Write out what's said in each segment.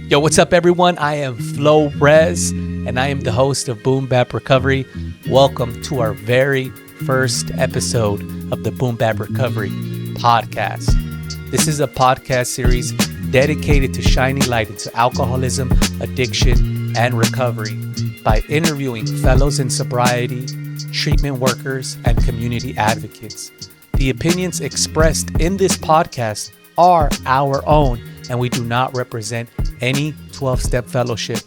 Yo, what's up, everyone? I am Flo Rez, and I am the host of Boom Bap Recovery. Welcome to our very first episode of the Boom Bap Recovery podcast. This is a podcast series dedicated to shining light into alcoholism, addiction, and recovery by interviewing fellows in sobriety, treatment workers, and community advocates. The opinions expressed in this podcast are our own, and we do not represent any 12-step fellowship.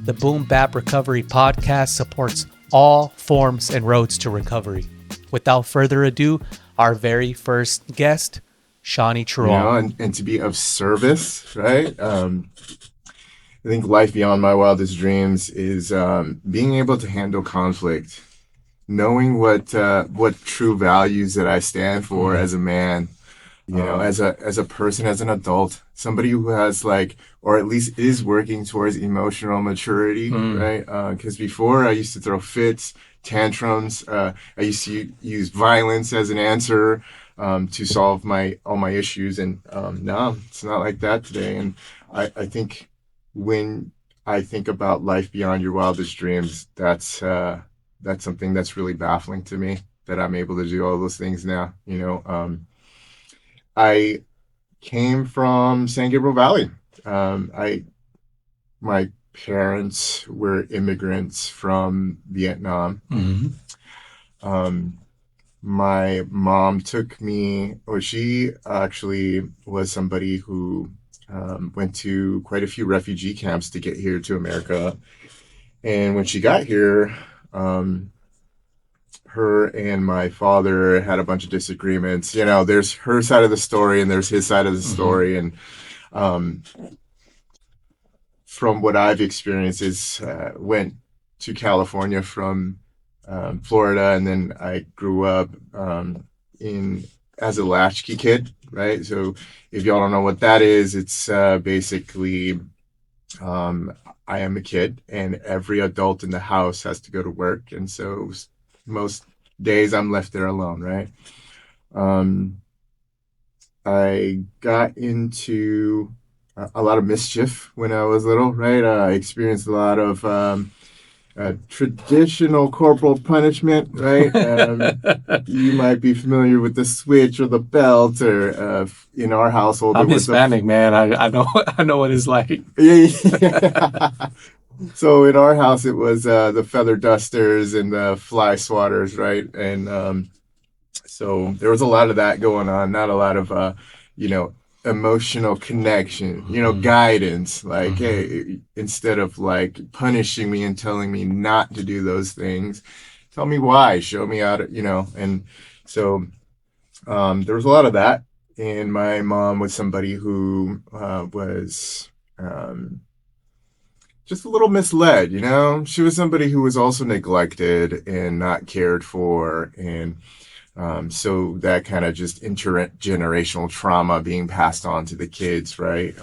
The Boom Bap Recovery podcast supports all forms and roads to recovery. Without further ado, our very first guest, Shawny Truong. And to be of service, right? I think life beyond my wildest dreams is being able to handle conflict, knowing what true values that I stand for as a man, as a person, as an adult, somebody who has or at least is working towards emotional maturity, right? Because before I used to throw fits, tantrums. I used to use violence as an answer to solve all my issues, and no, it's not like that today. And I think when I think about life beyond your wildest dreams, that's something that's really baffling to me, that I'm able to do all those things now. I came from San Gabriel Valley. My parents were immigrants from Vietnam. My mom took me, she actually was somebody who went to quite a few refugee camps to get here to America. And when she got here, her and my father had a bunch of disagreements. There's her side of the story and there's his side of the story. And from what I've experienced is went to California from Florida, and then I grew up as a latchkey kid, right? So if y'all don't know what that is, it's basically I am a kid and every adult in the house has to go to work, and so most days I'm left there alone, right? I got into a lot of mischief when I was little, right? I experienced a lot of traditional corporal punishment, right? You might be familiar with the switch or the belt, or in our household, I'm Hispanic, man. I know what it's like. Yeah. So in our house, it was the feather dusters and the fly swatters, right? And so there was a lot of that going on, not a lot of, emotional connection, guidance, hey, instead of punishing me and telling me not to do those things, tell me why, show me how to, and so there was a lot of that. And my mom was somebody who was just a little misled, she was somebody who was also neglected and not cared for. And so that kind of just intergenerational trauma being passed on to the kids, right?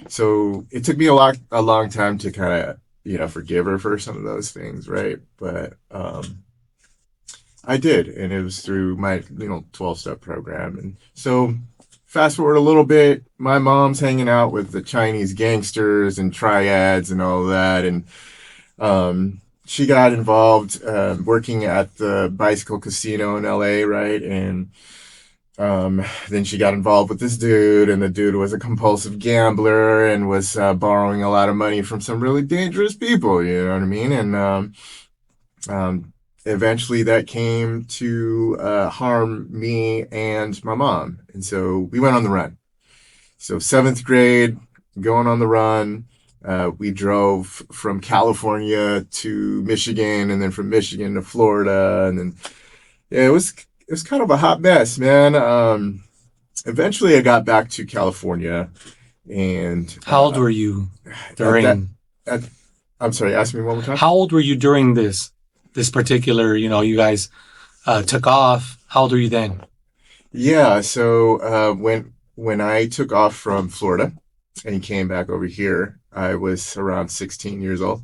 So it took me a long time to kind of, forgive her for some of those things, right? But I did, and it was through my, 12-step program. And so fast forward a little bit, my mom's hanging out with the Chinese gangsters and triads and all that, and she got involved working at the bicycle casino in LA, right? And then she got involved with this dude, and the dude was a compulsive gambler and was borrowing a lot of money from some really dangerous people, you know what I mean? And eventually that came to harm me and my mom. And so we went on the run. So 7th grade, going on the run. We drove from California to Michigan, and then from Michigan to Florida, and then it was kind of a hot mess, man. Eventually, I got back to California, and How old were you during? I'm sorry, ask me one more time. How old were you during this particular? You guys took off. How old were you then? Yeah, so when I took off from Florida and came back over here, I was around 16 years old.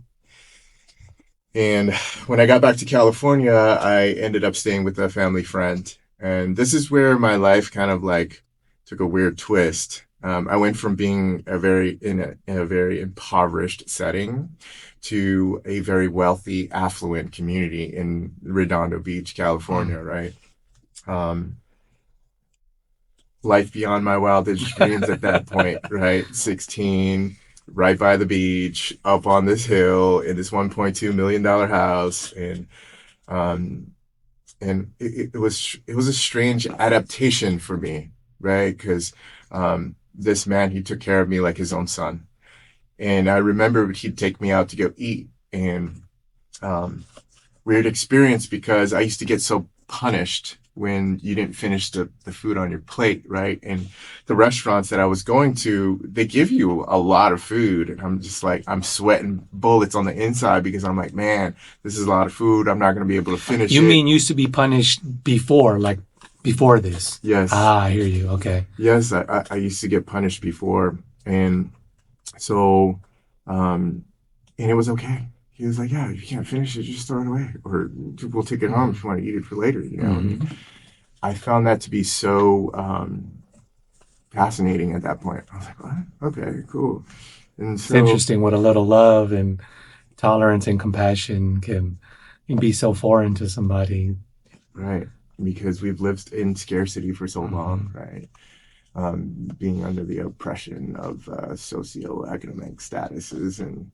And when I got back to California, I ended up staying with a family friend. And this is where my life kind of took a weird twist. I went from being in a very impoverished setting to a very wealthy, affluent community in Redondo Beach, California, right? Um, Life beyond my wildest dreams at that point, right? 16, right by the beach, up on this hill in this $1.2 million house. Um, and it was a strange adaptation for me, right? Because this man, he took care of me like his own son. And I remember he'd take me out to go eat. And um, weird experience because I used to get so punished when you didn't finish the food on your plate, right? And the restaurants that I was going to, they give you a lot of food. And I'm just like, I'm sweating bullets on the inside because I'm like, man, this is a lot of food. I'm not going to be able to finish You it. mean used to be punished before, like before this? Yes. Ah, I hear you. Okay. Yes, I used to get punished before. And so, and it was okay. He was like, yeah, if you can't finish it, just throw it away. Or we'll take it home if you want to eat it for later, you know? Mm-hmm. I found that to be so fascinating at that point. I was like, what? Okay, cool. And It's so, interesting what a little love and tolerance and compassion can be so foreign to somebody. right, because we've lived in scarcity for so long, Mm-hmm. right? Being under the oppression of socioeconomic statuses. And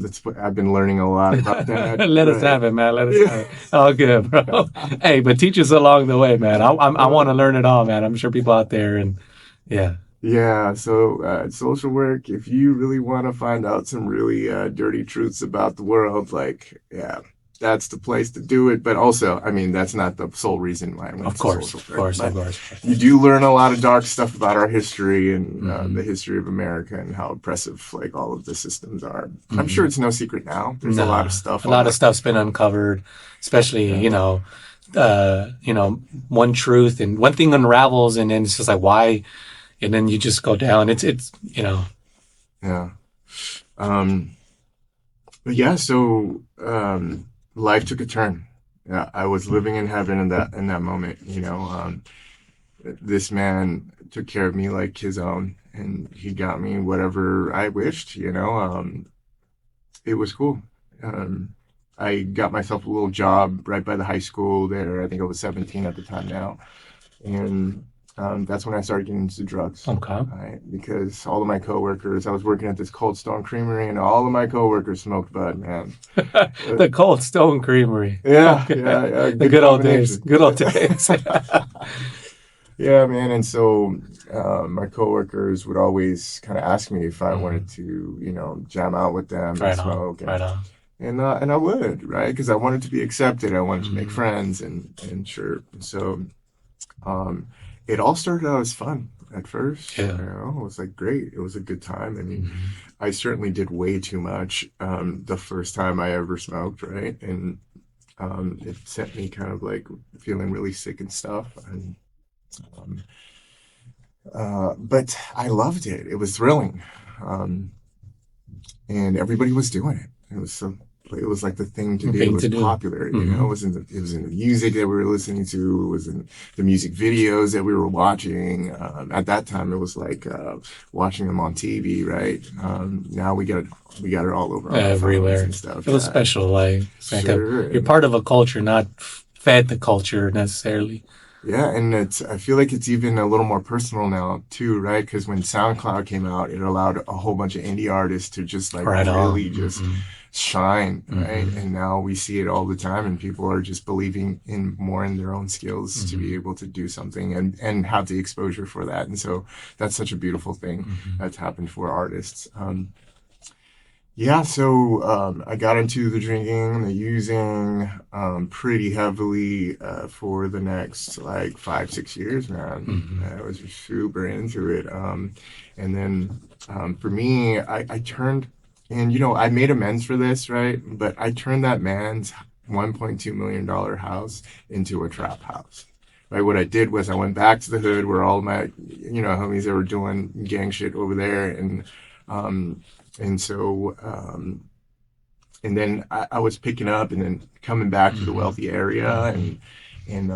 that's what I've been learning a lot about that. Let us Right. have it, man. Let us have Yeah. it. All good, bro. Hey, but teach us along the way, man. I want to learn it all, man. I'm sure people out there, and yeah. Yeah, so social work, if you really want to find out some really dirty truths about the world, like, yeah, that's the place to do it. But also, I mean, that's not the sole reason why I went Of to course, social of work. course, of But course. you do learn a lot of dark stuff about our history and Mm-hmm. the history of America and how oppressive, like, all of the systems are. I'm sure Mm-hmm. it's no secret now. There's a lot of Nah, stuff a on lot of the, stuff's been uncovered, especially, yeah, one truth and one thing unravels, and then it's just like why, and then you just go down. It's. yeah. Um, but yeah, so life took a turn. Yeah, I was living in heaven in that moment, you know. This man took care of me like his own, and he got me whatever I wished, you know. It was cool. Um, I got myself a little job right by the high school there. I think I was 17 at the time now, and that's when I started getting into drugs. Okay. Right? Because all of my coworkers, I was working at this Cold Stone Creamery, and all of my coworkers smoked bud, man. The Cold Stone Creamery. Yeah, Okay. yeah, yeah, The good good old days. combination. Good old days. Yeah, man. And so my coworkers would always kind of ask me if I Mhm. wanted to, you know, jam out with them and Right on. smoke, Right on. and I would, right? Because I wanted to be accepted. I wanted to make Mhm. friends, and sure. So um, it all started out as fun at first. You Yeah. know, it was like great. It was a good time. I mean, Mhm. I certainly did way too much the first time I ever smoked, right? And it sent me kind of like feeling really sick and stuff. And um, but I loved it. It was thrilling, um, and everybody was doing it. It was so. It was like the thing to do. It Thing was to do. popular, you know. Hmm. It was in the music that we were listening to. It was in the music videos that we were watching. At that time, it was like watching them on TV, right? Now we got it all over on our phones Everywhere. and stuff. It was Yeah, special. Like it's like sure. you're And part of a culture, not fed the culture necessarily. yeah, and it's I feel like it's even a little more personal now too, right? Because when SoundCloud came out, it allowed a whole bunch of indie artists to just like Right on. really just Hmm. shine, right? Hmm. And now we see it all the time, and people are just believing in more in their own skills to be Hmm. able to do something and have the exposure for that. And so that's such a beautiful thing Hmm. that's happened for artists. Yeah, so I got into the drinking, the using pretty heavily for the next like 5, 6 years, man. Hmm. I was super into it. And then for me, I turned, and you know, I made amends for this, right? But I turned that man's $1.2 million house into a trap house. Right, what I did was I went back to the hood where all my, you know, homies that were doing gang shit over there, um, and so, and then I was picking up and then coming back to the Hmm. wealthy area, Hmm. and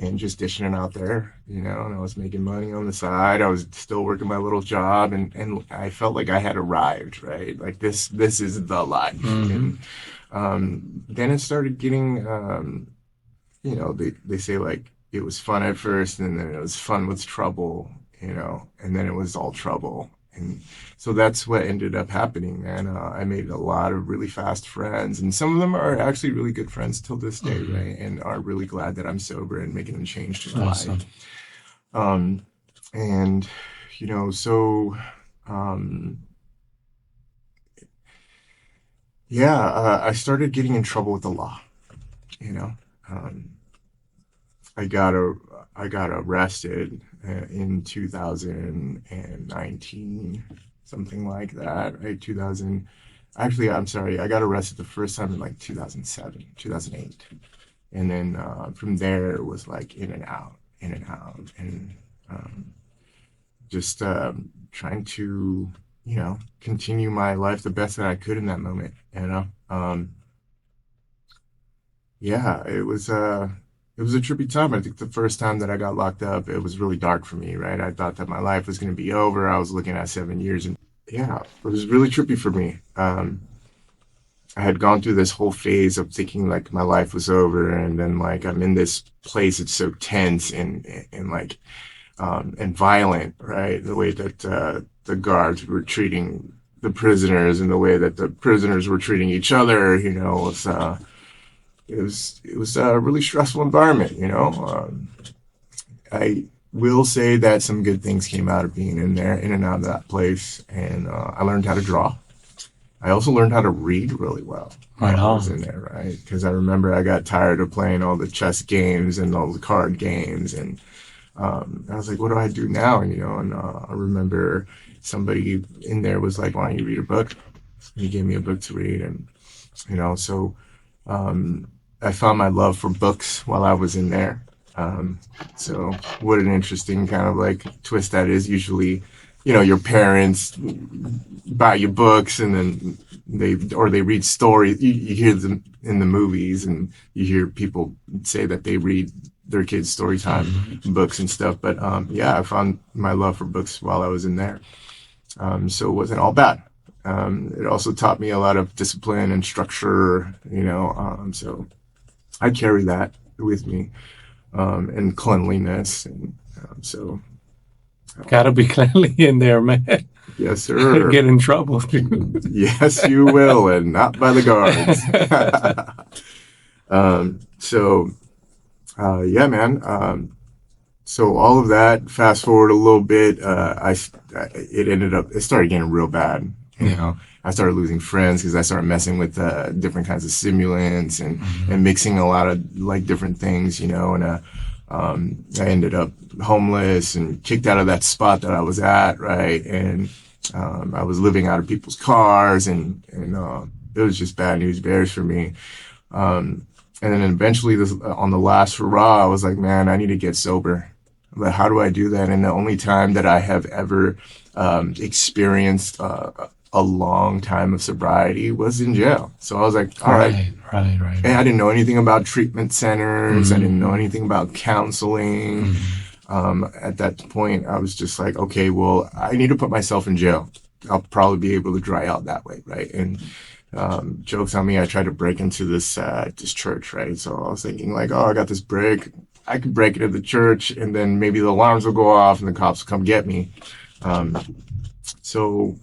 and just dishing it out there, and I was making money on the side. I was still working my little job, and I felt like I had arrived, right? Like this is the life. And then it started getting, they say like it was fun at first, and then it was fun with trouble, and then it was all trouble. And so that's what ended up happening, man. I made a lot of really fast friends, and some of them are actually really good friends till this day, right? And are really glad that I'm sober and making a change to my life. Um, and, so, I started getting in trouble with the law, you know. Um, I got a, I got arrested in 2019, something like that, right? 2000. Actually, I'm sorry, I got arrested the first time in like 2007, 2008. And then from there, it was like in and out, in and out. And just trying to, continue my life the best that I could in that moment. Yeah, it was a trippy time. I think the first time that I got locked up, it was really dark for me, right? I thought that my life was going to be over. I was looking at 7 years, and yeah, it was really trippy for me. I had gone through this whole phase of thinking like my life was over, and then like I'm in this place. It's so tense and violent, right? The way that the guards were treating the prisoners, and the way that the prisoners were treating each other, it was a really stressful environment. I will say that some good things came out of being in there, in and out of that place, and I learned how to draw. I also learned how to read really well Right while I was on. in there, right? Because I remember I got tired of playing all the chess games and all the card games, and I was like, what do I do now? And I remember somebody in there was like, why don't you read a book? And he gave me a book to read, and so I found my love for books while I was in there. So what an interesting kind of like twist that is. Usually, your parents buy you books, and then they read stories. You hear them in the movies, and you hear people say that they read their kids story time books and stuff. But yeah, I found my love for books while I was in there. So it wasn't all bad. It also taught me a lot of discipline and structure, so I carry that with me, and cleanliness. And so, Gotta be cleanly in there, man. yes, sir. Get in trouble. Yes, you will, and not by the guards. So, yeah, man. So all of that, fast forward a little bit, it started getting real bad. I started losing friends because I started messing with different kinds of stimulants and mixing a lot of like different things, and I ended up homeless and kicked out of that spot that I was at, right? And I was living out of people's cars, and it was just bad news bears for me. And then eventually, on the last hurrah, I was like, man, I need to get sober. But how do I do that? And the only time that I have ever experienced a long time of sobriety was in jail. So I was like, all right. Right. And I didn't know anything about treatment centers. I didn't know anything about counseling. At that point, I was just like, okay, well, I need to put myself in jail. I'll probably be able to dry out that way, right? And jokes on me, I tried to break into this church, right? So I was thinking like, oh, I got this brick. I could break it at the church, and then maybe the alarms will go off and the cops will come get me. So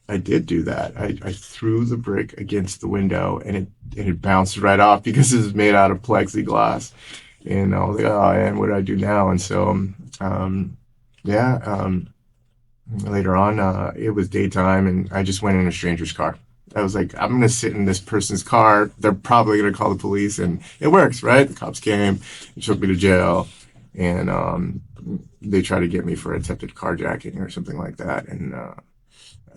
I did do that. I threw the brick against the window, and it bounced right off because it was made out of plexiglass. And I was like, oh, man, what do I do now? And so, later on, it was daytime, and I just went in a stranger's car. I was like, I'm going to sit in this person's car. They're probably going to call the police, and it works, right? The cops came and took me to jail, and they tried to get me for attempted carjacking or something like that. And I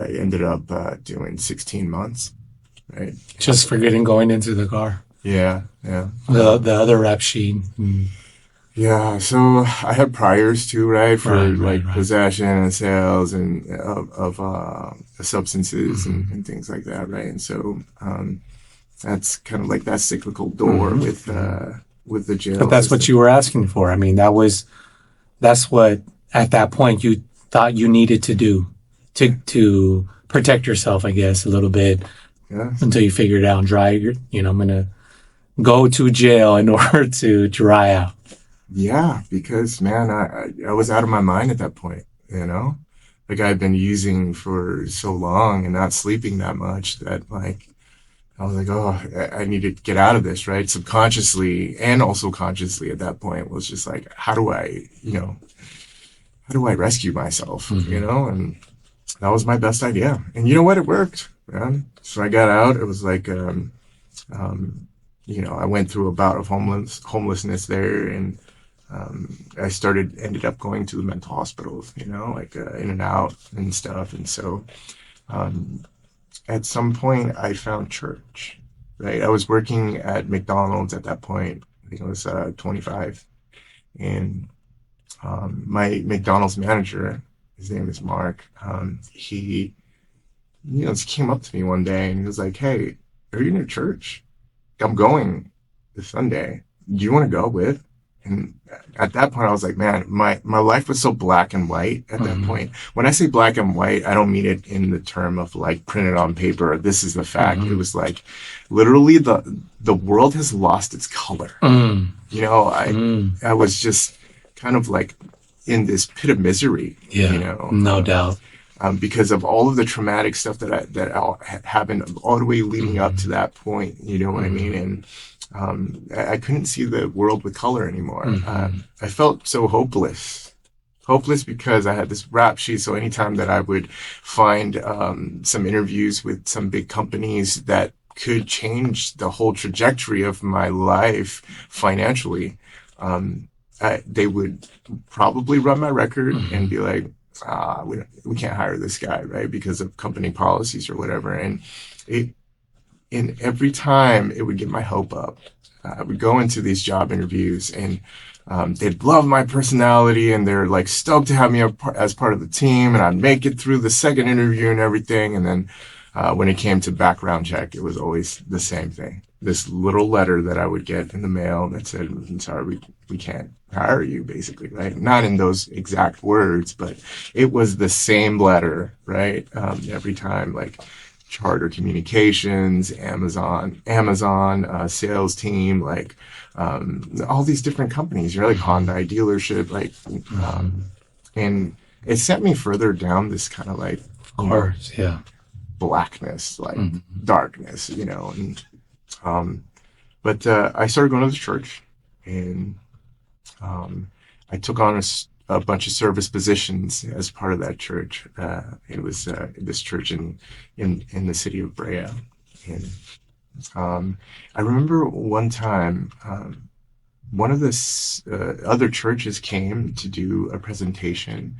ended up doing 16 months, right? Just forgetting going into the car. Yeah. The other rap sheet. Yeah, so I had priors too, right, for Right. possession and sales and of substances and things like that, right? And so that's kind of like that cyclical door with with the But jail that's what system. you were asking for. I mean, that's what at that point you thought you needed to do to protect yourself, I guess, a little bit Yes. until you figured out I'm gonna go to jail in order to dry out. Yeah, because man, I was out of my mind at that point, you know? Like I'd been using for so long and not sleeping that much that like I was like, oh, I need to get out of this, right? Subconsciously and also consciously at that point was just like, how do I rescue myself, Mm-hmm. And that was my best idea. And you know what? It worked, man. So I got out. It was like, I went through a bout of homelessness there, and ended up going to the mental hospitals, like in and out and stuff. And so um, at some point, I found church, right? I was working at McDonald's at that point. I think I was 25. And my McDonald's manager, his name is Mark, he, just came up to me one day and he was like, hey, are you in a church? I'm going this Sunday. Do you want to go with? And at that point, I was like, man, my life was so black and white at that Mm-hmm. point. When I say black and white, I don't mean it in the term of like printed on paper. This is the fact. It Mm-hmm. was like literally the world has lost its color. Mm. You know, I Mm. I was just kind of like in this pit of misery, Yeah, no doubt. because of all of the traumatic stuff had happened all the way leading up Mm-hmm. to that point. You know what I mean? Mm-hmm. And I couldn't see the world with color anymore. Mm-hmm. I felt so hopeless because I had this rap sheet. So anytime that I would find some interviews with some big companies that could change the whole trajectory of my life financially, um, they would probably run my record and Mm-hmm. be like, we can't hire this guy, right? Because of company policies or whatever. It, and every time it would get my hope up. I would go into these job interviews and they'd love my personality and they're like stoked to have me as part of the team, and I'd make it through the second interview and everything. And then when it came to background check, it was always the same thing. This little letter that I would get in the mail that said, I'm sorry, we can't hire you, basically, right? Not in those exact words, but it was the same letter, right? Every time, like Charter Communications, Amazon sales team, like all these different companies, like Hyundai dealership, like, Mm-hmm. and it sent me further down this kind of like, Of course, yeah. blackness, like Mm-hmm. darkness, and but I started going to the church, and I took on a bunch of service positions as part of that church. It was this church in the city of Brea, and I remember one time one of the other churches came to do a presentation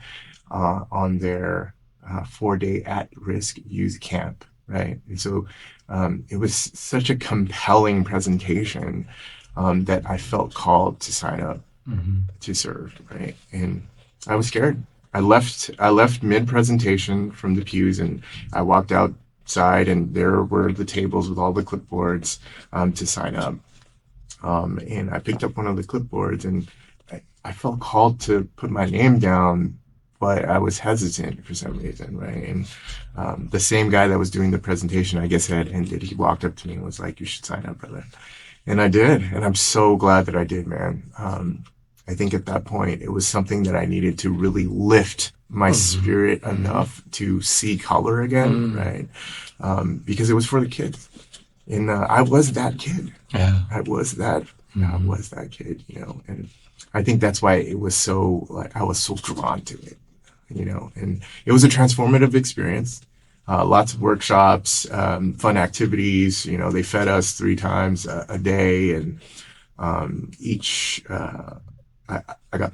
on their 4-day at-risk youth camp, right? And so it was such a compelling presentation that I felt called to sign up Mm-hmm. to serve, right? And I was scared. I left mid presentation from the pews, and I walked outside, and there were the tables with all the clipboards to sign up. And I picked up one of the clipboards, and I felt called to put my name down, but I was hesitant for some reason, right? And the same guy that was doing the presentation, I guess, had ended. He walked up to me and was like, "You should sign up, brother." And I did, and I'm so glad that I did, man. I think at that point it was something that I needed to really lift my Mm-hmm. spirit Mm-hmm. enough to see color again, Mm. right? Because it was for the kids, and I was that kid. Yeah. I was that. I Mm-hmm. was that kid, and I think that's why it was so like I was so drawn to it, and it was a transformative experience. Lots of workshops, fun activities. They fed us 3 times a day, and each I got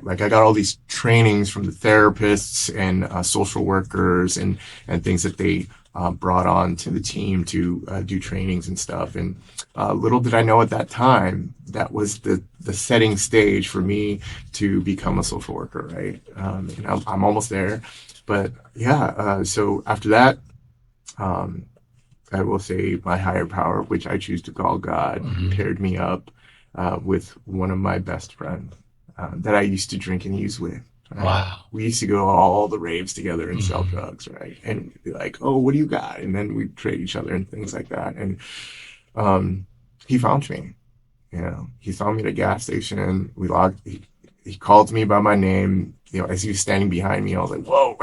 like I got all these trainings from the therapists and social workers and things that they brought on to the team to do trainings and stuff. And little did I know at that time that was the setting stage for me to become a social worker, right? And I'm almost there, but yeah. So after that, um, I will say my higher power, which I choose to call God, Mm-hmm. paired me up with one of my best friends that I used to drink and use with. Right? Wow. We used to go to all the raves together and sell Mhm. drugs, right? And be like, "Oh, what do you got?" And then we'd trade each other and things like that. And um, he found me. He saw me at a gas station. He called me by my name. As he was standing behind me, I was like, "Whoa,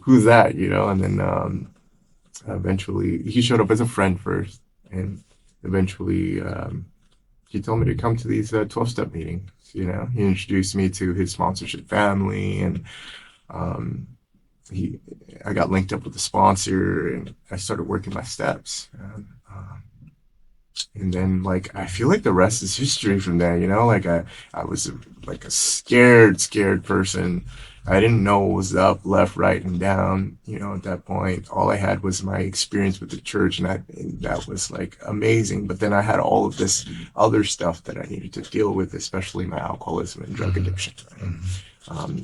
who's that?" And then eventually he showed up as a friend first, and eventually he told me to come to these 12-step meetings. He introduced me to his sponsorship family, and um, he I got linked up with the sponsor, and I started working my steps. And then, like, I feel like the rest is history from there. Like I was like a scared person. I didn't know what was up, left, right, and down. At that point, all I had was my experience with the church, and that was like amazing. But then I had all of this other stuff that I needed to deal with, especially my alcoholism and drug addiction.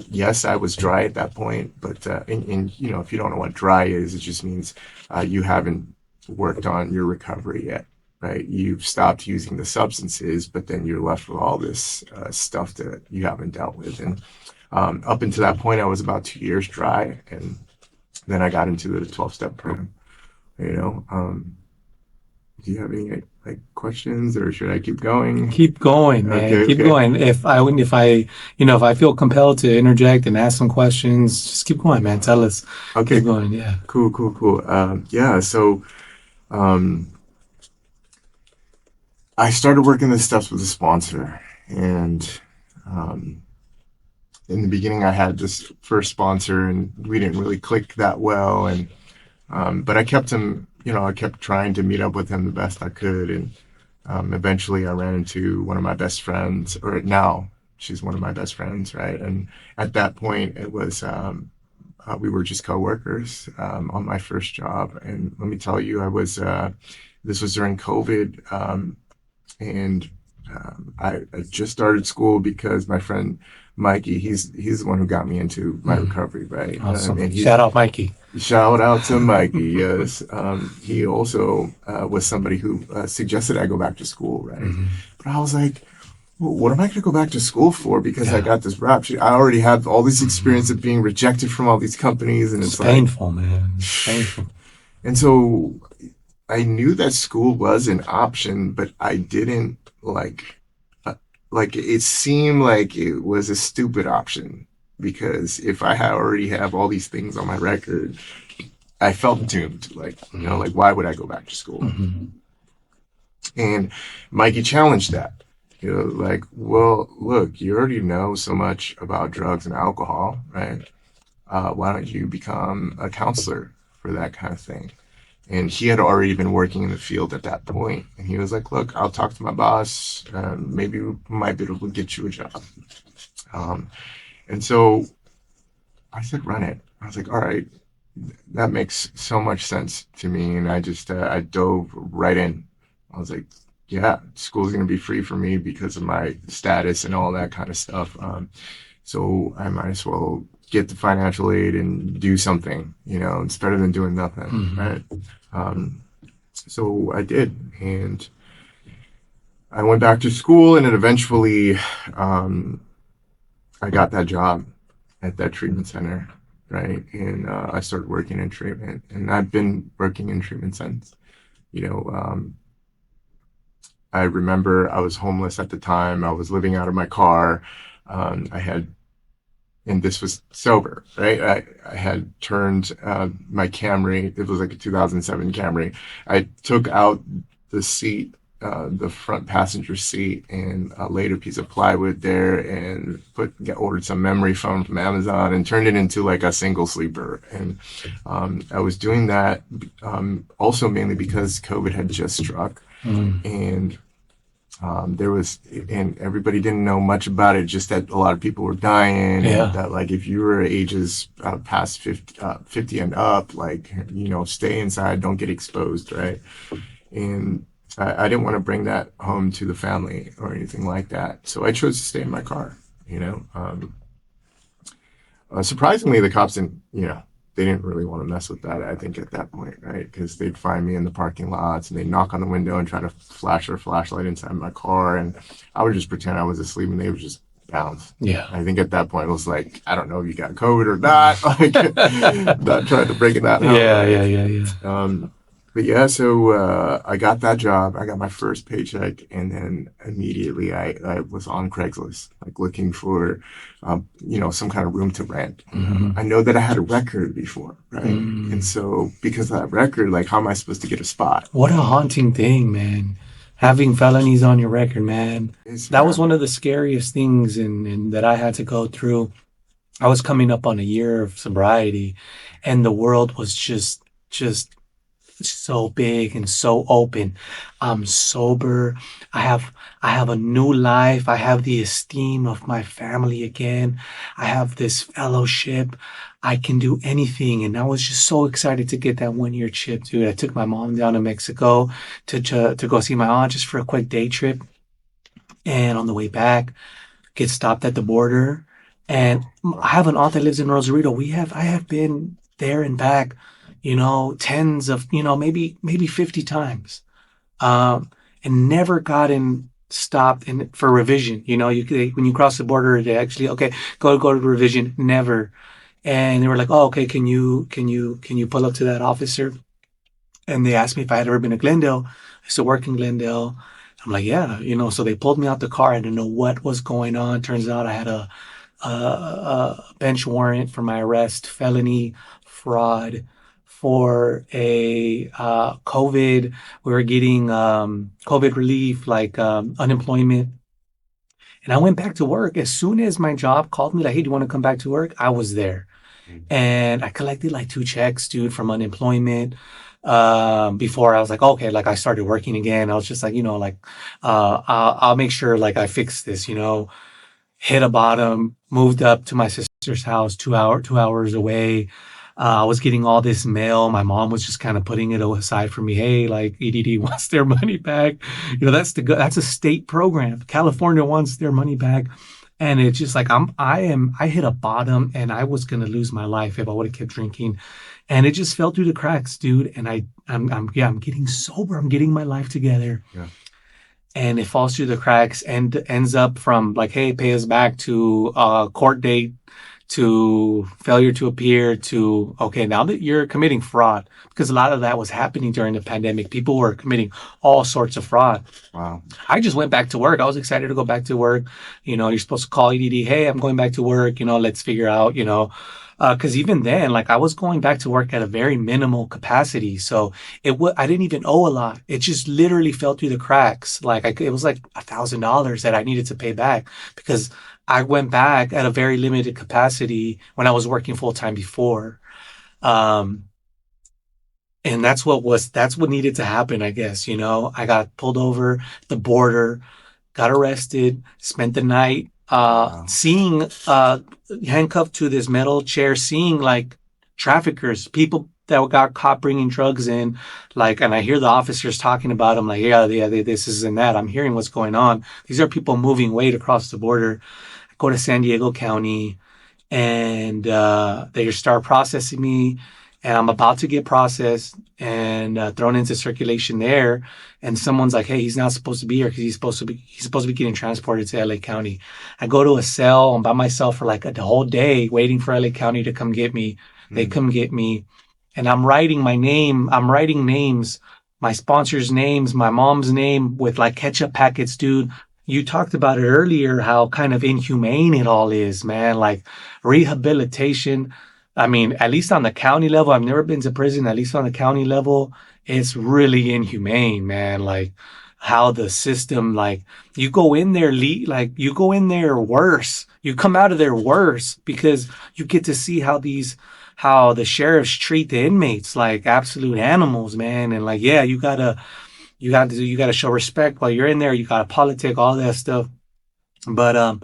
Yes, I was dry at that point, but if you don't know what dry is, it just means you haven't worked on your recovery yet, right? You've stopped using the substances, but then you're left with all this stuff that you haven't dealt with. And up until that point, I was about 2 years dry, and then I got into the 12-step program. You know, um, do you have any like questions, or should I keep going? Keep going, man. Okay, Keep okay, going. If I feel compelled to interject and ask some questions, just keep going, man. Tell us. Keep okay, going. Yeah. cool, cool, cool. Yeah, so um, I started working the steps with a sponsor, and um, in the beginning, I had this first sponsor, and we didn't really click that well, and but I kept him. I kept trying to meet up with him the best I could, and eventually, I ran into one of my best friends, or now she's one of my best friends, right? And at that point, it was we were just coworkers on my first job, and let me tell you, this was during COVID, and I just started school because my friend Mikey, he's the one who got me into my Mhm. recovery, right? Awesome. And Shout he's out, Mikey. shout out to Mikey. Yes, he also was somebody who suggested I go back to school, right? Hmm. But I was like, well, what am I going to go back to school for? Because I Yeah. got this rap sheet. I already have all this experience Hmm. of being rejected from all these companies, and It's it's like, painful, man. It's painful. and so I knew that school was an option, but I didn't uh, like it seemed like it was a stupid option because if I had already have all these things on my record, I felt doomed. Like, Hmm. like why would I go back to school? Hmm. And Mikey challenged that. Like, well, look, you already know so much about drugs and alcohol, right? Why don't you become a counselor for that kind of thing? And he had already been working in the field at that point. And he was like, look, I'll talk to my boss. Maybe we might be able to get you a job. Um, and so I said, run it. I was like, all right, that makes so much sense to me. And I dove right in. I was like, yeah, school's going to be free for me because of my status and all that kind of stuff. So I might as well get the financial aid and do something. It's better than doing nothing, Hmm. right? Um, so I did, and I went back to school, and then eventually, um, I got that job at that treatment center, right? And I started working in treatment, and I've been working in treatment since. You know, um, I remember I was homeless at the time. I was living out of my car. I had and this was sober, right? I had turned my Camry, it was like a 2007 Camry. I took out the seat, the front passenger seat, and laid a piece of plywood there and ordered some memory foam from Amazon and turned it into like a single sleeper. And I was doing that also mainly because COVID had just struck. Hmm. And and everybody didn't know much about it, just that a lot of people were dying, and Yeah. that, like, if you were ages past 50 and up, like, stay inside, don't get exposed, right? And I didn't want to bring that home to the family or anything like that. So I chose to stay in my car, you know. Surprisingly, the cops didn't, they didn't really want to mess with that, I think, at that point, right? Because they'd find me in the parking lots and they'd knock on the window and try to flash their flashlight inside my car. And I would just pretend I was asleep and they would just bounce. Yeah. I think at that point it was like, I don't know if you got COVID or not. Like, not trying to break it out. Yeah. But yeah, so I got that job. I got my first paycheck, and then immediately I was on Craigslist, like looking for, some kind of room to rent. I know that I had a record before, right? And so because of that record, like, how am I supposed to get a spot? What a haunting thing, man. Having felonies on your record, man. That was one of the scariest things and that I had to go through. I was coming up on a year of sobriety, and the world was just so big and so open. I'm sober. I have a new life. I have the esteem of my family again. I have this fellowship. I can do anything. And I was just so excited to get that 1-year chip, dude. I took my mom down to Mexico to go see my aunt just for a quick day trip. And on the way back, get stopped at the border. And I have an aunt that lives in Rosarito. I have been there and back, tens of, maybe 50 times, and never gotten stopped for revision. When you cross the border, they actually, okay, go to revision. Never. And they were like, oh, okay, can you pull up to that officer? And they asked me if I had ever been to Glendale. I used to work in Glendale. I'm like, yeah, so they pulled me out the car. I didn't know what was going on. Turns out I had a bench warrant for my arrest, felony fraud for a COVID. We were getting COVID relief, like unemployment. And I went back to work. As soon as my job called me, like, hey, do you want to come back to work? I was there. And I collected like 2 checks, dude, from unemployment. Before I was like, okay, like I started working again. I was just like, I'll make sure like I fix this, hit a bottom, moved up to my sister's house, 2 hours away. I was getting all this mail. My mom was just kind of putting it aside for me. Hey, like EDD wants their money back. That's a state program. California wants their money back. And it's just like, I hit a bottom and I was going to lose my life if I would have kept drinking. And it just fell through the cracks, dude. And I'm getting sober. I'm getting my life together. Yeah. And it falls through the cracks and ends up from like, hey, pay us back, to court date, to failure to appear, to, okay, now that you're committing fraud, because a lot of that was happening during the pandemic. People were committing all sorts of fraud. Wow. I just went back to work. I was excited to go back to work. You're supposed to call EDD. Hey, I'm going back to work. Let's figure out, because even then, like I was going back to work at a very minimal capacity. So I didn't even owe a lot. It just literally fell through the cracks. Like it was like $1,000 that I needed to pay back because I went back at a very limited capacity when I was working full time before. And that's what needed to happen, I guess. I got pulled over at the border, got arrested, spent the night, seeing, handcuffed to this metal chair, seeing like traffickers, people that got caught bringing drugs in, like, and I hear the officers talking about them, like, yeah, this is and that. I'm hearing what's going on. These are people moving weight across the border. I go to San Diego County, and they start processing me, and I'm about to get processed and thrown into circulation there. And someone's like, hey, he's not supposed to be here because he's supposed to be getting transported to LA County. I go to a cell. I'm by myself for like the whole day waiting for LA County to come get me. They come get me, and I'm writing my name. I'm writing names, my sponsors' names, my mom's name with like ketchup packets, dude. You talked about it earlier, how kind of inhumane it all is, man. Like rehabilitation. I mean, at least on the county level, I've never been to prison. At least on the county level, it's really inhumane, man. Like how the system, like you go in there, you go in there worse. You come out of there worse because you get to see how the sheriffs treat the inmates like absolute animals, man. And like, yeah, you gotta show respect while you're in there. You gotta politic, all that stuff. But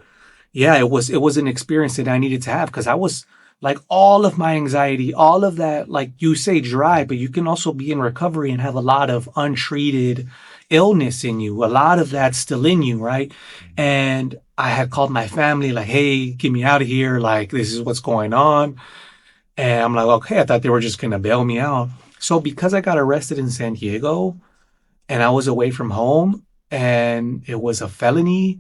yeah, it was an experience that I needed to have because I was like all of my anxiety, all of that, like you say dry, but you can also be in recovery and have a lot of untreated illness in you. A lot of that's still in you, right? And I had called my family like, hey, get me out of here. Like, this is what's going on. And I'm like, okay, I thought they were just going to bail me out. So because I got arrested in San Diego and I was away from home and it was a felony,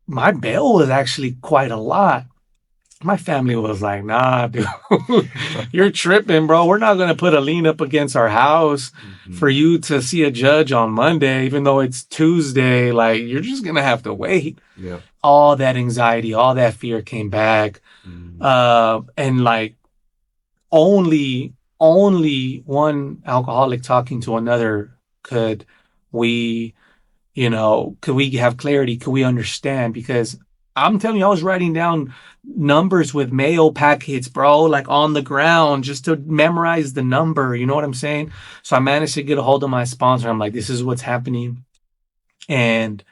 my bail was actually quite a lot. My family was like, nah, dude, you're tripping, bro. We're not going to put a lien up against our house for you to see a judge on Monday, even though it's Tuesday. Like, you're just going to have to wait. Yeah. All that anxiety, all that fear came back. And like, only one alcoholic talking to another could we could we have clarity, could we understand, because I'm telling you, I was writing down numbers with mail packets, bro, like on the ground just to memorize the number, you know what I'm saying? So I managed to get a hold of my sponsor. I'm like, this is what's happening. And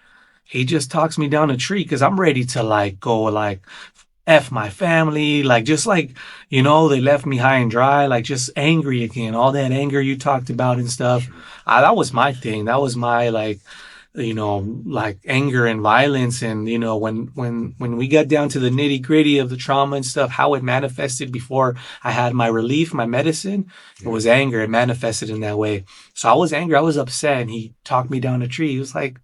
he just talks me down a tree because I'm ready to like go like F my family, like just like, they left me high and dry, like just angry again. All that anger you talked about and stuff. That was my thing. That was my like, like anger and violence. And, when we got down to the nitty gritty of the trauma and stuff, how it manifested before I had my relief, my medicine, it was anger. It manifested in that way. So I was angry. I was upset. And he talked me down a tree. He was like,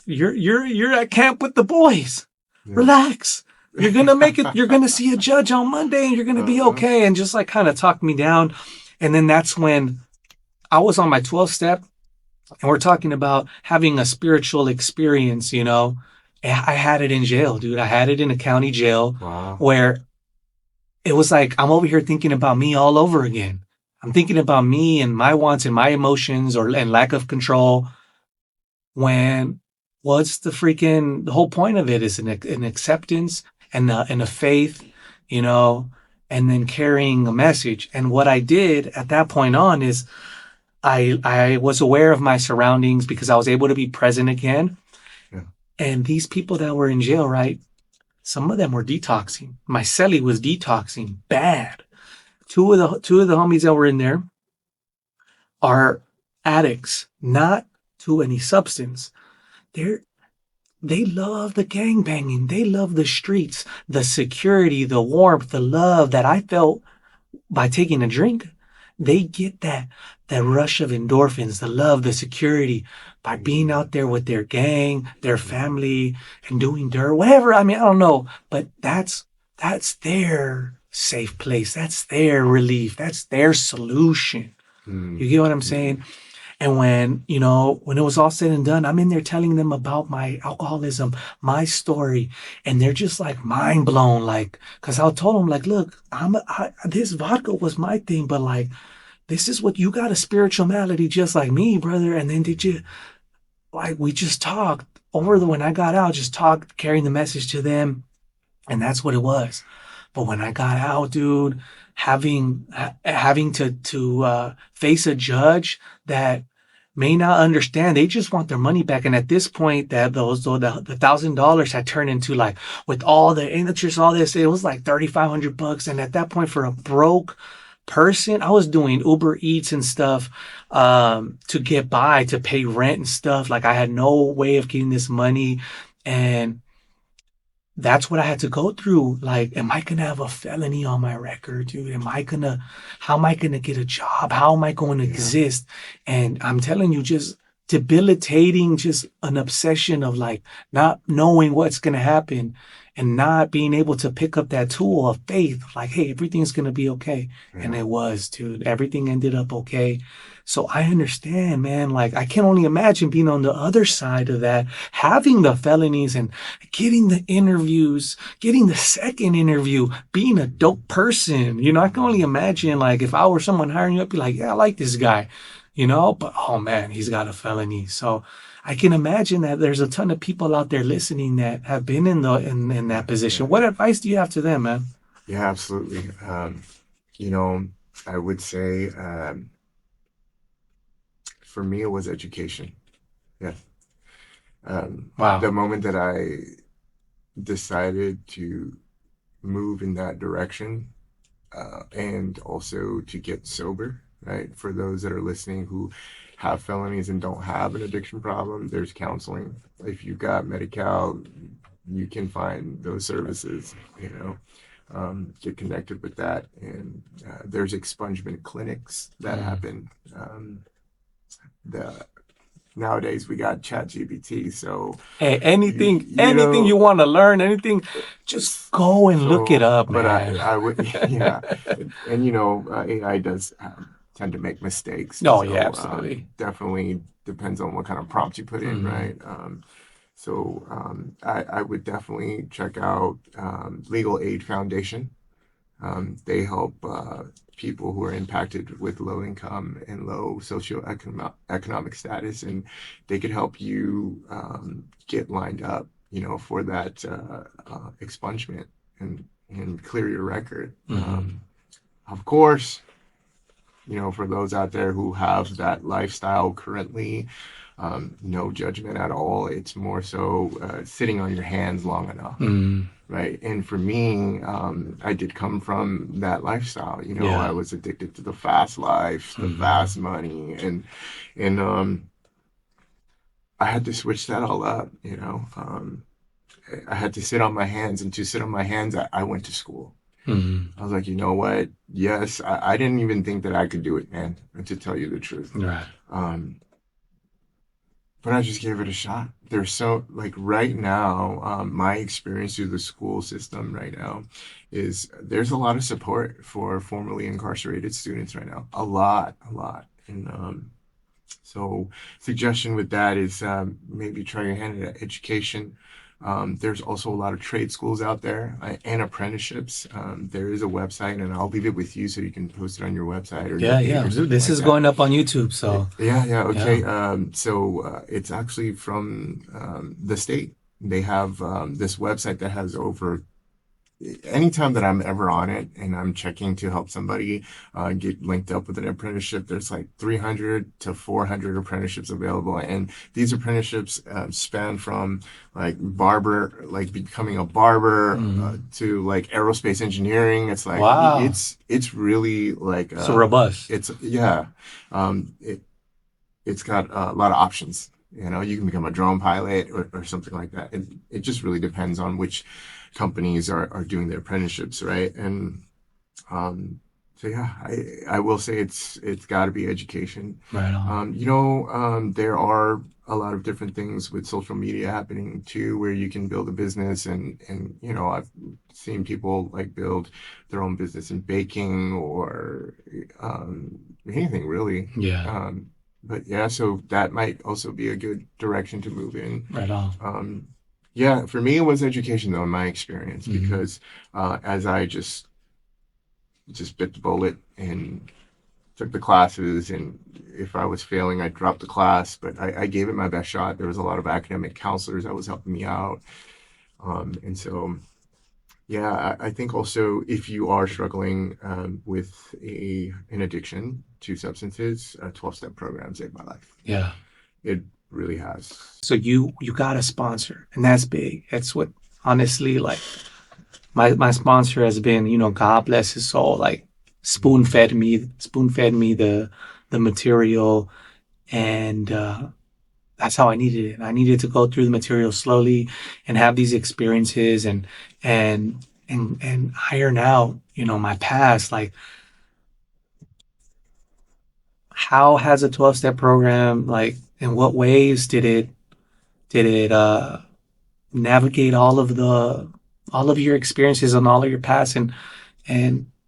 you're at camp with the boys. Yeah. Relax. You're going to make it. You're going to see a judge on Monday and you're going to be okay. And just like kind of talked me down. And then that's when I was on my 12th step and we're talking about having a spiritual experience, I had it in jail, dude. I had it in a county jail. Wow. Where it was like, I'm over here thinking about me all over again. I'm thinking about me and my wants and my emotions and lack of control. When what's the whole point of it is an acceptance and a faith, and then carrying a message. And what I did at that point on is I was aware of my surroundings because I was able to be present again. Yeah. And these people that were in jail, right? Some of them were detoxing. My cellie was detoxing bad. Two of the homies that were in there are addicts, not to any substance. They love the gangbanging. They love the streets, the security, the warmth, the love that I felt by taking a drink. They get that rush of endorphins, the love, the security by being out there with their gang, their family, and doing dirt, whatever. I mean, I don't know, but that's their safe place. That's their relief. That's their solution. You get what I'm saying? And when it was all said and done, I'm in there telling them about my alcoholism, my story, and they're just like mind blown. Like, cause I told them like, look, this vodka was my thing, but like, this is what you got, a spiritual malady just like me, brother. And then we just talked when I got out, just talked, carrying the message to them. And that's what it was. But when I got out, dude, having to face a judge that may not understand, they just want their money back. And at this point, the $1,000 had turned into, like, with all the interest, all this, it was like $3,500. And at that point, for a broke person, I was doing Uber Eats and stuff to get by, to pay rent and stuff. Like, I had no way of getting this money. And that's what I had to go through. Like, am I going to have a felony on my record, dude? How am I going to get a job? How am I going to exist? And I'm telling you, just debilitating, just an obsession of like not knowing what's going to happen and not being able to pick up that tool of faith. Like, hey, everything's going to be okay. Yeah. And it was, dude. Everything ended up okay. So I understand, man. Like, I can only imagine being on the other side of that, having the felonies and getting the interviews, getting the second interview, being a dope person. I can only imagine, like, if I were someone hiring you up, be like, yeah, I like this guy, but oh man, he's got a felony. So I can imagine that there's a ton of people out there listening that have been in that position. What advice do you have to them, man? Yeah, absolutely. I would say, for me, it was education. Yeah. Wow. The moment that I decided to move in that direction, and also to get sober, right? For those that are listening who have felonies and don't have an addiction problem, there's counseling. If you've got Medi-Cal, you can find those services, get connected with that. And there's expungement clinics that happen. The Nowadays we got ChatGPT, so Hey, you, anything you want to learn, anything, just go and look it so, up, but man. I would, yeah, and AI does tend to make mistakes, Oh yeah, so absolutely. definitely depends on what kind of prompt you put in, right? I would definitely check out Legal Aid Foundation. They help people who are impacted with low income and low socioeconomic status, and they could help you get lined up, for that expungement and clear your record. Of course, for those out there who have that lifestyle currently, no judgment at all. It's more so sitting on your hands long enough. Right. And for me, I did come from that lifestyle. Yeah. I was addicted to the fast life, the fast money, and I had to switch that all up. I had to sit on my hands, and to sit on my hands, I went to school. I was like, you know what? Yes, I didn't even think that I could do it, man, to tell you the truth. Right. But I just gave it a shot. There's so, like, right now, my experience through the school system right now is there's a lot of support for formerly incarcerated students right now. A lot, a lot. And so, suggestion with that is maybe try your hand at education. There's also a lot of trade schools out there and apprenticeships. There is a website, and I'll leave it with you so you can post it on your website or your Yeah, page yeah. or something This like is that. going up on YouTube, so Yeah, okay. yeah. It's actually from the state. They have this website that has over, anytime that I'm ever on it and I'm checking to help somebody get linked up with an apprenticeship, there's like 300 to 400 apprenticeships available. And these apprenticeships span from like barber, like becoming a barber, to like aerospace engineering. It's like, Wow. it's really like, So robust. yeah, it's got a lot of options. You can become a drone pilot or something like that. It just really depends on which companies are doing their apprenticeships, right? And so yeah, I will say it's got to be education. Right on. There are a lot of different things with social media happening too, where you can build a business, and I've seen people like build their own business in baking or anything really. Yeah. But yeah, so that might also be a good direction to move in. Right on. Yeah, for me it was education though, in my experience, because as I just bit the bullet and took the classes, and if I was failing, I dropped the class, but I gave it my best shot. There was a lot of academic counselors that was helping me out, and so yeah, I think also if you are struggling with an addiction to substances, 12-step program saved my life. Yeah. It really has. So you got a sponsor, and that's big. That's what, honestly, like my sponsor has been, God bless his soul, like spoon fed me the material, and that's how I needed it. I needed to go through the material slowly and have these experiences and iron out, my past. Like, how has a 12-step program, like, in what ways did it navigate all of your experiences and all of your past, and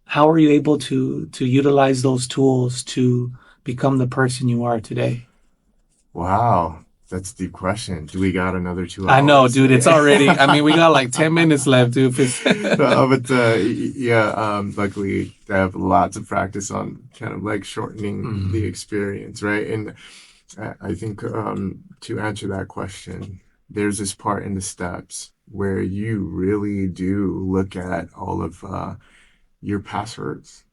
how are you able to utilize those tools to become the person you are today? Wow, that's a deep question. Do we got another two I know, hours? dude. It's already. I mean, we got like 10 minutes left, dude. But yeah, luckily I have lots of practice on kind of like shortening the experience, right? And I think to answer that question, there's this part in the steps where you really do look at all of your past hurts,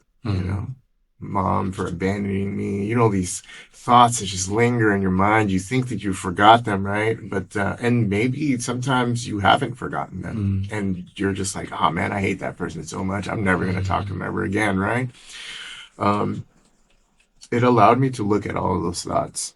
mom for abandoning me, these thoughts that just linger in your mind. You think that you forgot them, right? But and maybe sometimes you haven't forgotten them, and you're just like, oh man, I hate that person so much, I'm never going to talk to him ever again, right? It allowed me to look at all of those thoughts,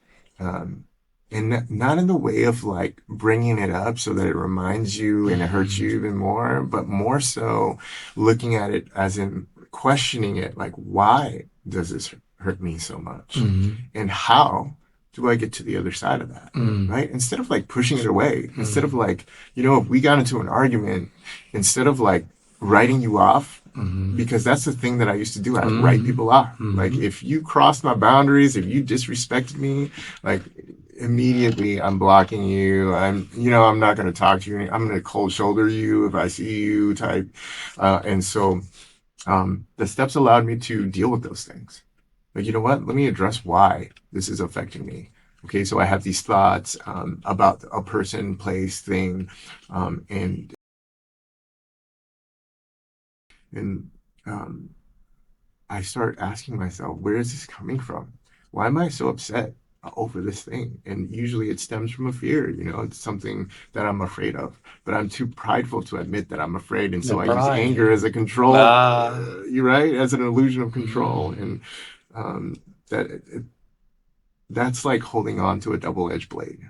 And not in the way of like bringing it up so that it reminds you and it hurts you even more, but more so looking at it as in questioning it, like, why does this hurt me so much? And how do I get to the other side of that? Right? Instead of like pushing it away, instead of like, if we got into an argument, instead of like writing you off, because that's the thing that I used to do. I write people off. Like, if you crossed my boundaries, if you disrespected me, like, immediately I'm blocking you. I'm not going to talk to you. I'm going to cold shoulder you if I see you type. And so the steps allowed me to deal with those things. Like, you know what? Let me address why this is affecting me. Okay, so I have these thoughts about a person, place, thing, and I start asking myself, where is this coming from? Why am I so upset over this thing? And usually it stems from a fear, it's something that I'm afraid of, but I'm too prideful to admit that I'm afraid. And so I use anger as a control, you're right, as an illusion of control. And that's like holding on to a double-edged blade,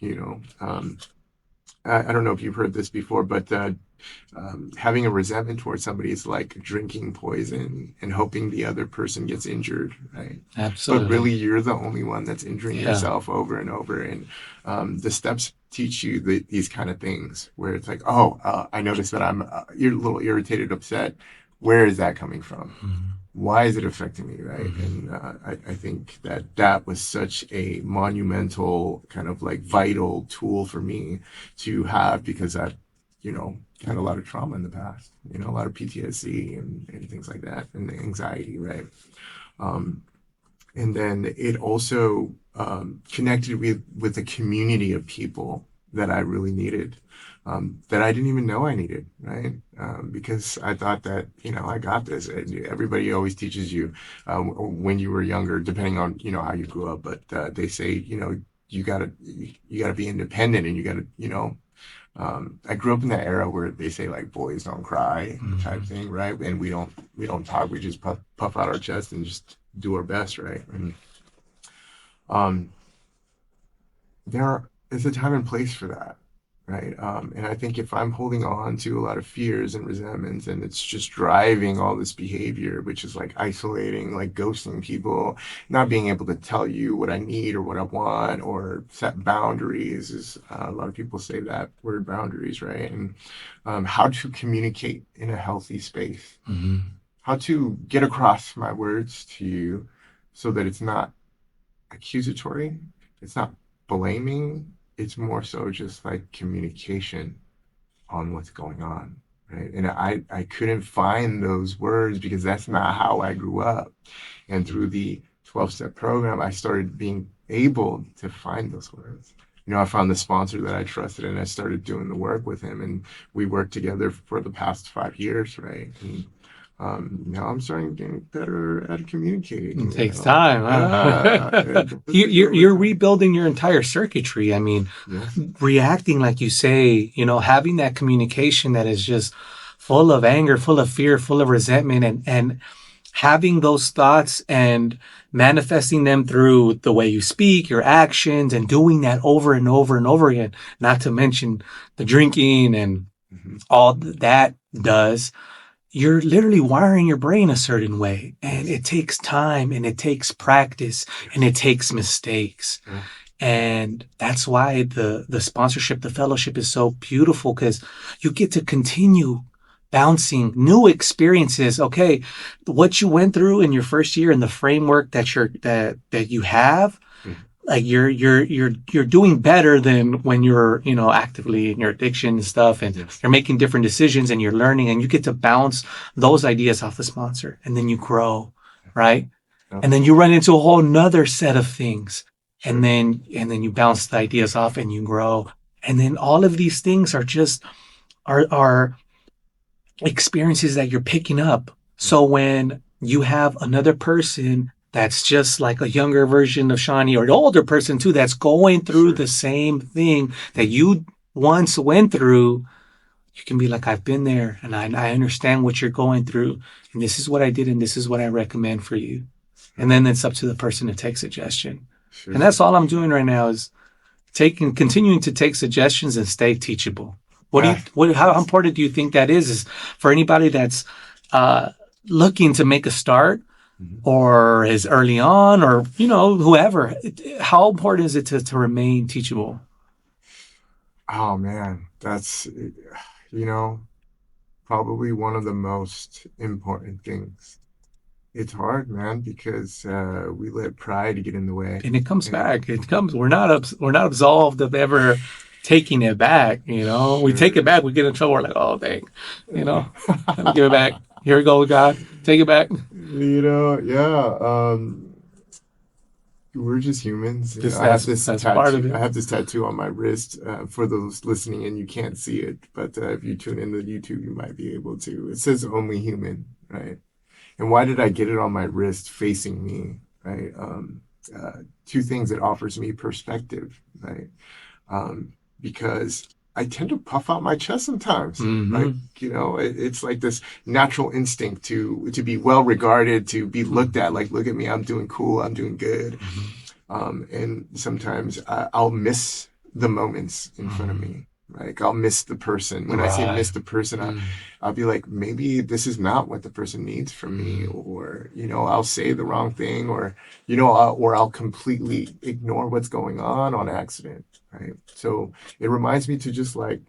I don't know if you've heard this before, but having a resentment towards somebody is like drinking poison and hoping the other person gets injured, right? Absolutely. But really, you're the only one that's injuring yourself over and over. And the steps teach you these kind of things where it's like, I noticed that I'm you're a little irritated, upset. Where is that coming from? Why is it affecting me, right? And I think that was such a monumental kind of like vital tool for me to have, because I've had a lot of trauma in the past, a lot of PTSD and things like that, and anxiety, right? And then it also connected with a community of people that I really needed, that I didn't even know I needed, right? Because I thought that, I got this. Everybody always teaches you when you were younger, depending on, how you grew up, but they say, you gotta be independent, and you gotta, I grew up in that era where they say like boys don't cry type thing, right? And we don't talk, we just puff out our chest and just do our best, right? And there is a time and place for that, right? And I think if I'm holding on to a lot of fears and resentments, and it's just driving all this behavior, which is like isolating, like ghosting people, not being able to tell you what I need or what I want, or set boundaries, is a lot of people say that word, boundaries, right? And how to communicate in a healthy space, how to get across my words to you so that it's not accusatory, it's not blaming, it's more so just like communication on what's going on, right? And I couldn't find those words because that's not how I grew up. And through the 12-step program, I started being able to find those words. I found the sponsor that I trusted, and I started doing the work with him, and we worked together for the past 5 years, right? And now I'm starting to get better at communicating. It takes time. Huh? You're rebuilding your entire circuitry. I mean, reacting like you say, having that communication that is just full of anger, full of fear, full of resentment, and having those thoughts and manifesting them through the way you speak, your actions, and doing that over and over and over again. Not to mention the drinking and all that does. You're literally wiring your brain a certain way, and it takes time, and it takes practice, and it takes mistakes. And that's why the sponsorship, the fellowship is so beautiful, because you get to continue bouncing new experiences. Okay, what you went through in your first year and the framework that you have, like you're doing better than when you're actively in your addiction and stuff, and you're making different decisions, and you're learning, and you get to bounce those ideas off the sponsor, and then you grow, right? And then you run into a whole nother set of things, and then you bounce the ideas off, and you grow, and then all of these things are just are experiences that you're picking up. So when you have another person that's just like a younger version of Shawny, or an older person too, that's going through the same thing that you once went through, you can be like, I've been there, and I understand what you're going through, and this is what I did, and this is what I recommend for you. And then it's up to the person to take suggestion. Sure, And sure. that's all I'm doing right now is continuing to take suggestions and stay teachable. Ah, How important do you think that is for anybody that's uh, looking to make a start mhm. or is early on or, whoever? How important is it to remain teachable? Oh man, that's, probably one of the most important things. It's hard, man, because we let pride get in the way. And it comes And back. It comes. We're not absolved of ever taking it back. We take it sure. back. We get in trouble. We're like, oh dang, let me give it back. Here we go, God. Take it back. Yeah. We're just humans. This I have this that's part of tattoo. I it. have this tattoo on my wrist. For those listening, and you can't see it, but if you tune into YouTube, you might be able to. It says "Only Human," right? And why did I get it on my wrist facing me, right? Two things: it offers me perspective, right? Because I tend to puff out my chest sometimes. Like, Mm-hmm. it's like this natural instinct to be well regarded, to be looked at. Like, look at me, I'm doing cool, I'm doing good. And sometimes I'll miss the moments in front of Mm-hmm. me. Like, I'll miss the person. When I say Right. miss the person, I'll be like, maybe this is not what the person needs from me, or I'll say the wrong thing, or I'll completely ignore what's going on accident, right? So it reminds me to just like,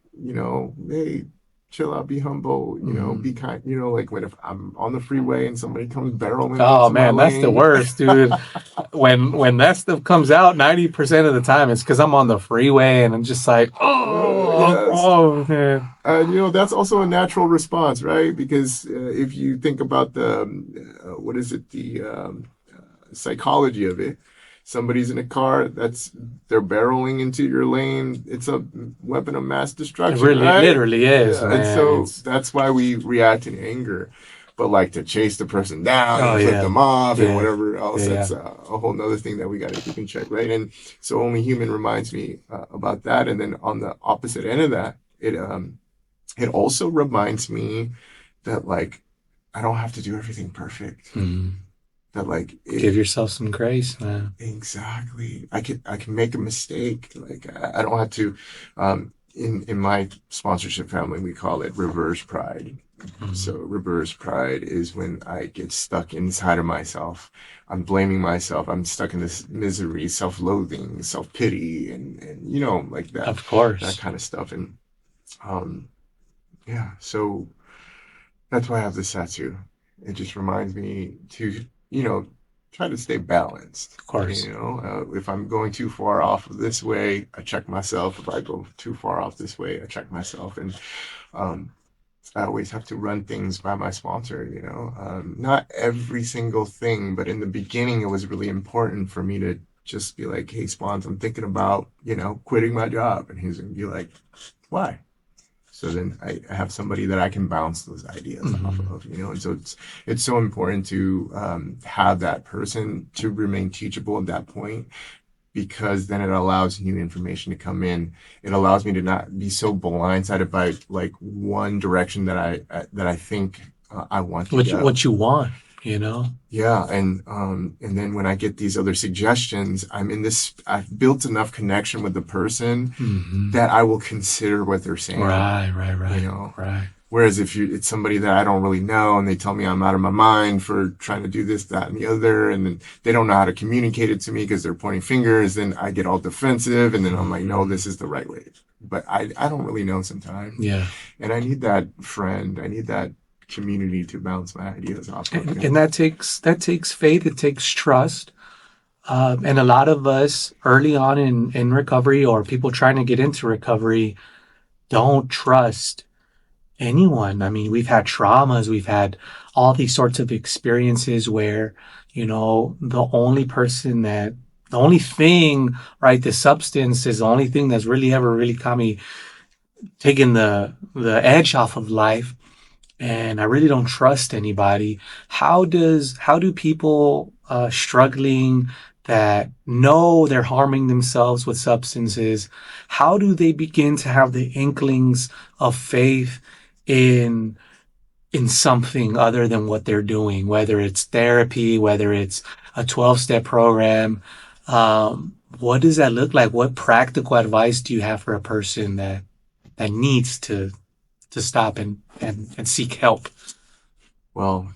hey, chill out, be humble, be Mm-hmm. kind, like when if I'm on the freeway and somebody comes barreling Oh into my man, that's the lane. worst, dude. When that stuff comes out, 90% of the time it's because I'm on the freeway and I'm just like, Yes. oh man. And that's also a natural response, right? Because if you think about the what is it, the psychology of it, somebody's in a car, they're barreling into your lane. It's a weapon of mass It destruction, really right? literally is, Yeah, and man. so It's that's why we react in anger. But like to chase the person down oh and flip yeah. them off and Yeah. whatever else, Yeah, yeah. that's a whole nother thing that we got to keep in check, right? And so Only Human reminds me about that. And then on the opposite end of that, it also reminds me that like I don't have to do everything perfect. Mm. That like Give it yourself some grace, man. exactly. I can make a mistake. Like I don't have to. In my sponsorship family, we call it reverse pride. So Mm. reverse pride is when I get stuck inside of myself. I'm blaming myself. I'm stuck in this misery, self-loathing, self-pity, and like Of that course. kind of stuff. And um, yeah, so that's why I have this tattoo. It just reminds me to, try to stay balanced. Of course. If I'm going too far off of this way, I check myself. If I go too far off this way, I check myself. And um, I always have to run things by my sponsor, not every single thing, but in the beginning, it was really important for me to just be like, hey, spons, I'm thinking about, quitting my job. And he's going to be like, why? So then I have somebody that I can bounce those ideas off Mm-hmm. of, and so it's so important to have that person to remain teachable at that point, because then it allows new information to come in. It allows me to not be so blindsided by like one direction that I think I want to go. What you want, you know? Yeah, and then when I get these other suggestions, I've built enough connection with the person Mm-hmm. that I will consider what they're saying, Right, right, you right, know. right. Whereas if it's somebody that I don't really know and they tell me I'm out of my mind for trying to do this, that, and the other, and then they don't know how to communicate it to me because they're pointing fingers, then I get all defensive, and then I'm like, no, Mm-hmm. this is the right way. But I don't really know sometimes, Yeah. and I need that friend, I need that community to bounce my ideas off of. And that takes faith, it takes trust. And a lot of us early on in recovery or people trying to get into recovery don't trust anyone. I mean, we've had traumas, we've had all these sorts of experiences where, the only thing, right, the substance is the only thing that's really ever really got me taking the edge off of life. And I really don't trust anybody. How do people struggling that know they're harming themselves with substances, how do they begin to have the inklings of faith in something other than what they're doing, whether it's therapy, whether it's a 12-step program? What does that look like? What practical advice do you have for a person that needs to stop and seek help? Well,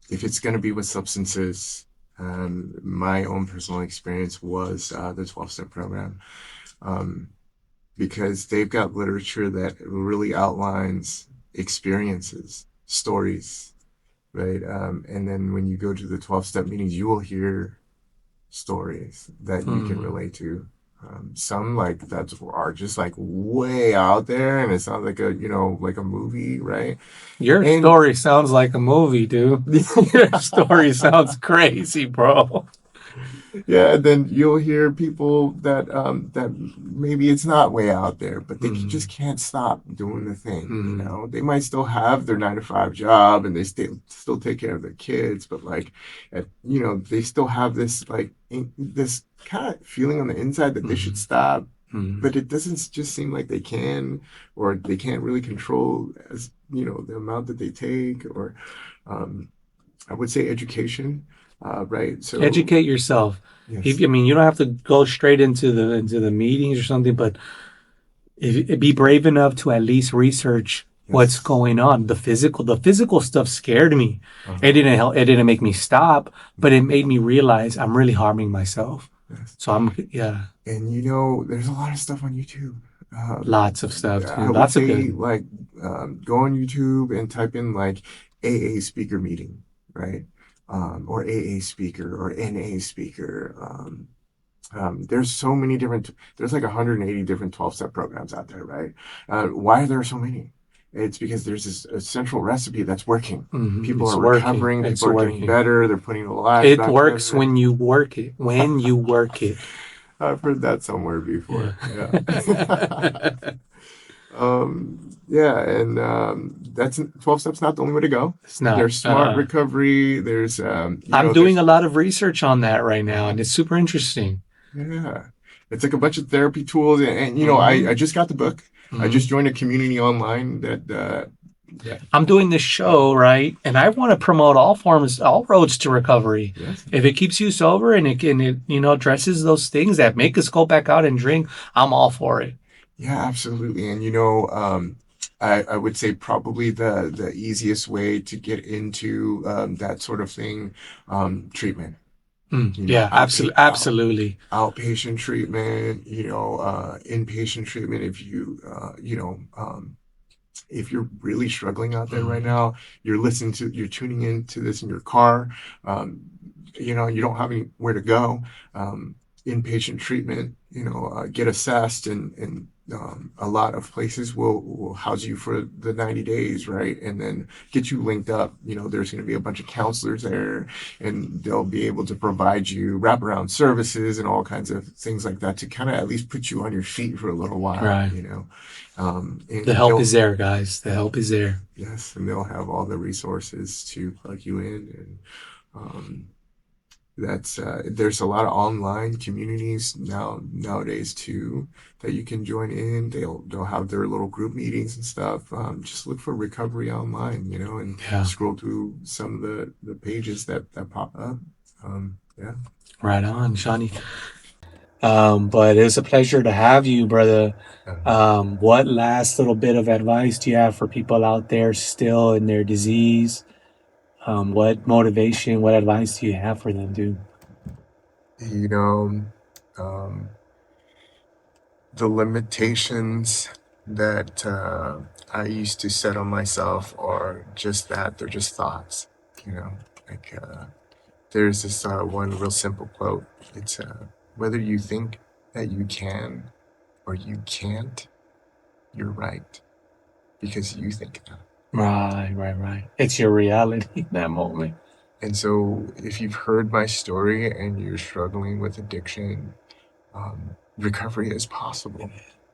if it's going to be with substances, my own personal experience was the 12-step program, um, because they've got literature that really outlines experiences, stories, right? And then when you go to the 12-step meetings, you will hear stories that you can relate to. Some like that are just like way out there, and it sounds like like a movie, right? Your And story sounds like a movie, dude. Your story sounds crazy, bro. yeah, and then you'll hear people that maybe it's not way out there, but they just can't stop doing the thing. They might still have their 9 to 5 job and they still take care of their kids, but like, they still have this this kind of feeling on the inside that they should stop, but it doesn't just seem like they can, or they can't really control the amount that they take, or I would say education. Right. So Educate yourself. yes. I mean, you don't have to go straight into the meetings or something, but be brave enough to at least research what's Yes. going on. The physical stuff scared me. It didn't help. It didn't make me stop, but it made me realize I'm really harming myself. Yes. So yeah, And there's a lot of stuff on YouTube. lots of stuff I too. would Lots of say good. like go on YouTube and type in like AA speaker meeting, right? Or AA speaker or NA speaker. There's so many there's like 180 different 12-step programs out there, right? Why are there so many? It's because there's a central recipe that's working. People It's are working. recovering, It's people are getting working. better, they're putting their lives It back works together. when you work it. When you work it. I've heard that somewhere Yeah. before. Yeah. Yeah, and that's 12 steps not the only way to go. It's not. There's smart recovery. There's I'm doing a lot of research on that right now, and it's super interesting. yeah, it's like a bunch of therapy tools, and I just got the book. I just joined a community online that I'm doing this show, right? And I want to promote all forms, all roads to recovery. yes. If it keeps you sober and it addresses those things that make us go back out and drink, I'm all for it. Yeah, absolutely. And I would say probably the easiest way to get into that sort of thing, treatment. Yeah, absolutely. Outpatient treatment, inpatient treatment. If you're really struggling out there right now, you're tuning into this in your car, you don't have anywhere to go, inpatient treatment, get assessed, and a lot of places will house you for the 90 days, right? And then get you linked up. There's going to be a bunch of counselors there, and they'll be able to provide you wraparound services and all kinds of things like that to kind of at least put you on your feet for a little while, Right. And The help is there, guys. The help is there. yes, and they'll have all the resources to plug you in, and there's a lot of online communities nowadays too that you can join in. They'll have their little group meetings and stuff. Just look for recovery online, and Yeah. scroll through some of the pages that pop up. Yeah. Right on, Shawny. But it was a pleasure to have you, brother. What last little bit of advice do you have for people out there still in their disease? What motivation, what advice do you have for them, dude? Um, the limitations that I used to set on myself are just that. They're just thoughts, like there's this one real simple quote. It's whether you think that you can or you can't, you're right, because you think that. Right. It's your reality in that moment. And so if you've heard my story and you're struggling with addiction, recovery is possible.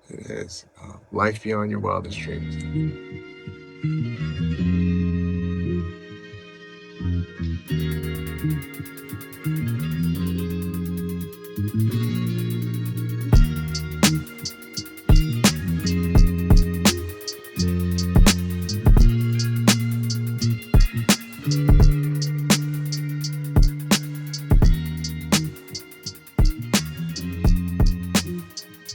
It is. Life beyond your wildest dreams.